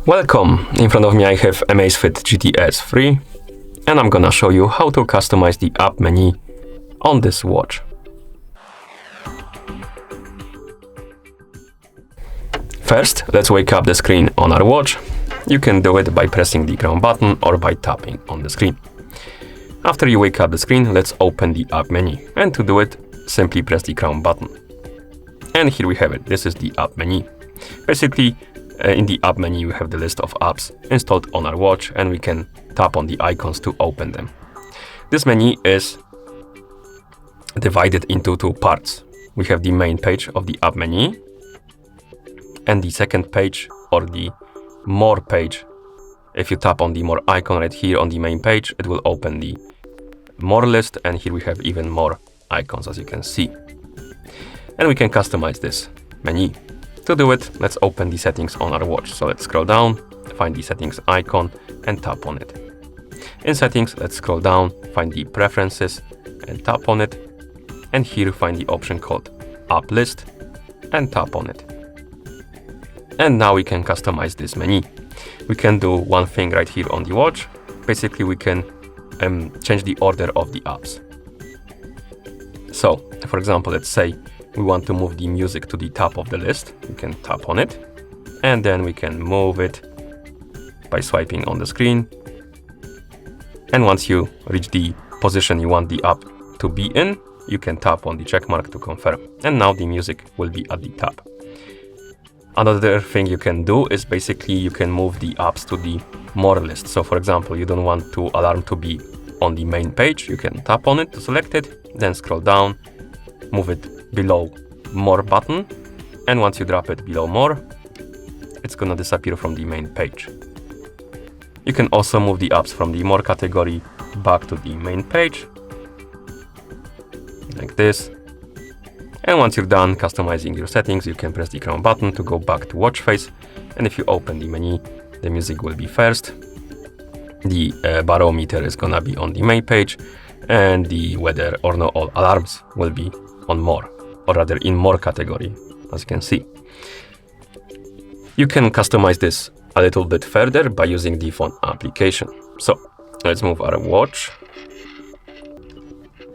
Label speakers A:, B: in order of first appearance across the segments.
A: Welcome! In front of me I have Amazfit GTS 3 and I'm gonna show you how to customize the app menu on this watch. First, let's wake up the screen on our watch. You can do it by pressing the crown button or by tapping on the screen. After you wake up the screen, let's open the app menu, and to do it, simply press the crown button. And here we have it. This is the app menu. Basically, in the app menu, we have the list of apps installed on our watch, and we can tap on the icons to open them. This menu is divided into two parts. We have the main page of the app menu, and the second page, or the more page. If you tap on the more icon right here on the main page, it will open the more list, and here we have even more icons, as you can see. And we can customize this menu. To do it, let's open the settings on our watch. So let's scroll down, find the settings icon and tap on it. In settings, let's scroll down, find the preferences and tap on it. And here find the option called app list and tap on it. And now we can customize this menu. We can do one thing right here on the watch. Basically, we can change the order of the apps. So, for example, let's say we want to move the music to the top of the list. We can tap on it, and then we can move it by swiping on the screen. And once you reach the position you want the app to be in, you can tap on the check mark to confirm. And now the music will be at the top. Another thing you can do is basically you can move the apps to the more list. So for example, you don't want to alarm to be on the main page. You can tap on it to select it, then scroll down, move it below more button, and once you drop it below more, it's gonna disappear from the main page. You can also move the apps from the more category back to the main page, like this. And once you're done customizing your settings, you can press the crown button to go back to watch face. And if you open the menu, the music will be first. The barometer is gonna be on the main page, and the weather or no all alarms will be on more, or rather in more category, as you can see. You can customize this a little bit further by using the phone application. So let's move our watch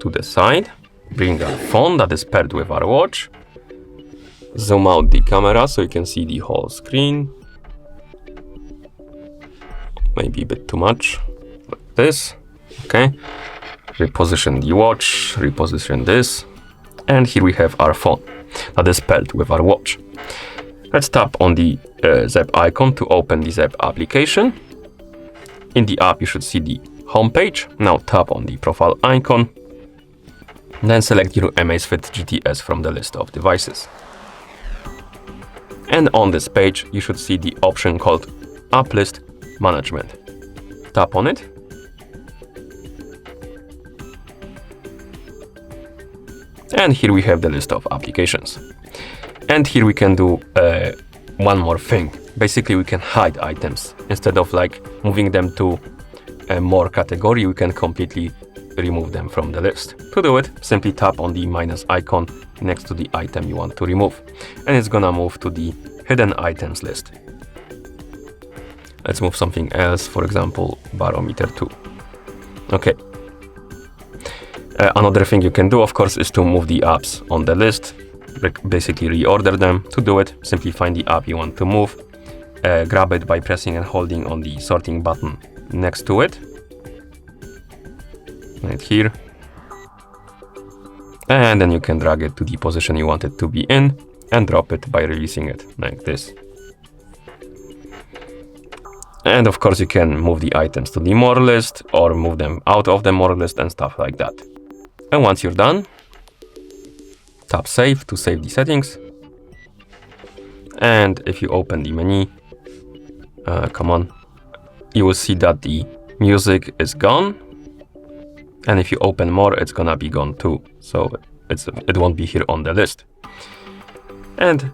A: to the side, bring our phone that is paired with our watch, zoom out the camera so you can see the whole screen, maybe a bit too much, like this, okay. Reposition the watch, reposition this, and here we have our phone that is paired with our watch. Let's tap on the Zap icon to open the Zap application. In the app, you should see the home page. Now tap on the profile icon, then select your Amazfit GTS from the list of devices. And on this page, you should see the option called App List Management. Tap on it. And here we have the list of applications. And here we can do one more thing. Basically, we can hide items. Instead of like moving them to a more category, we can completely remove them from the list. To do it, simply tap on the minus icon next to the item you want to remove. And it's gonna move to the hidden items list. Let's move something else, for example, barometer 2. Okay. Another thing you can do, of course, is to move the apps on the list, basically reorder them. To do it, simply find the app you want to move, grab it by pressing and holding on the sorting button next to it, right here, and then you can drag it to the position you want it to be in and drop it by releasing it like this. And of course, you can move the items to the more list or move them out of the more list and stuff like that. And once you're done, tap save to save the settings. And if you open the menu, you will see that the music is gone. And if you open more, it's gonna be gone too. So it won't be here on the list. And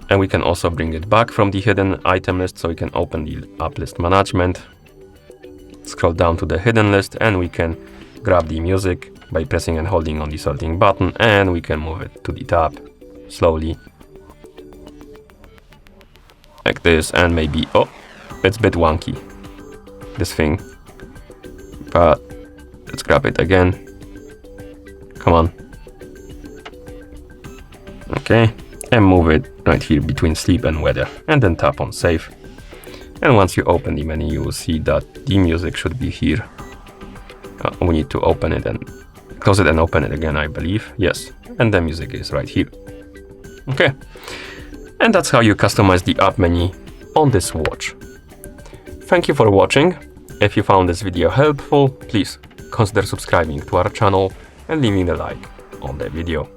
A: we can also bring it back from the hidden item list. So we can open the app list management, scroll down to the hidden list, and we can grab the music by pressing and holding on the sorting button, and we can move it to the top slowly like this, and maybe It's a bit wonky, this thing. But let's grab it again. Come on. Okay, and move it right here between sleep and weather, and then tap on save. And once you open the menu, you will see that the music should be here. We need to open it and close it and open it again, I believe. Yes, and the music is right here. Okay, and that's how you customize the app menu on this watch. Thank you for watching. If you found this video helpful, please consider subscribing to our channel and leaving a like on the video.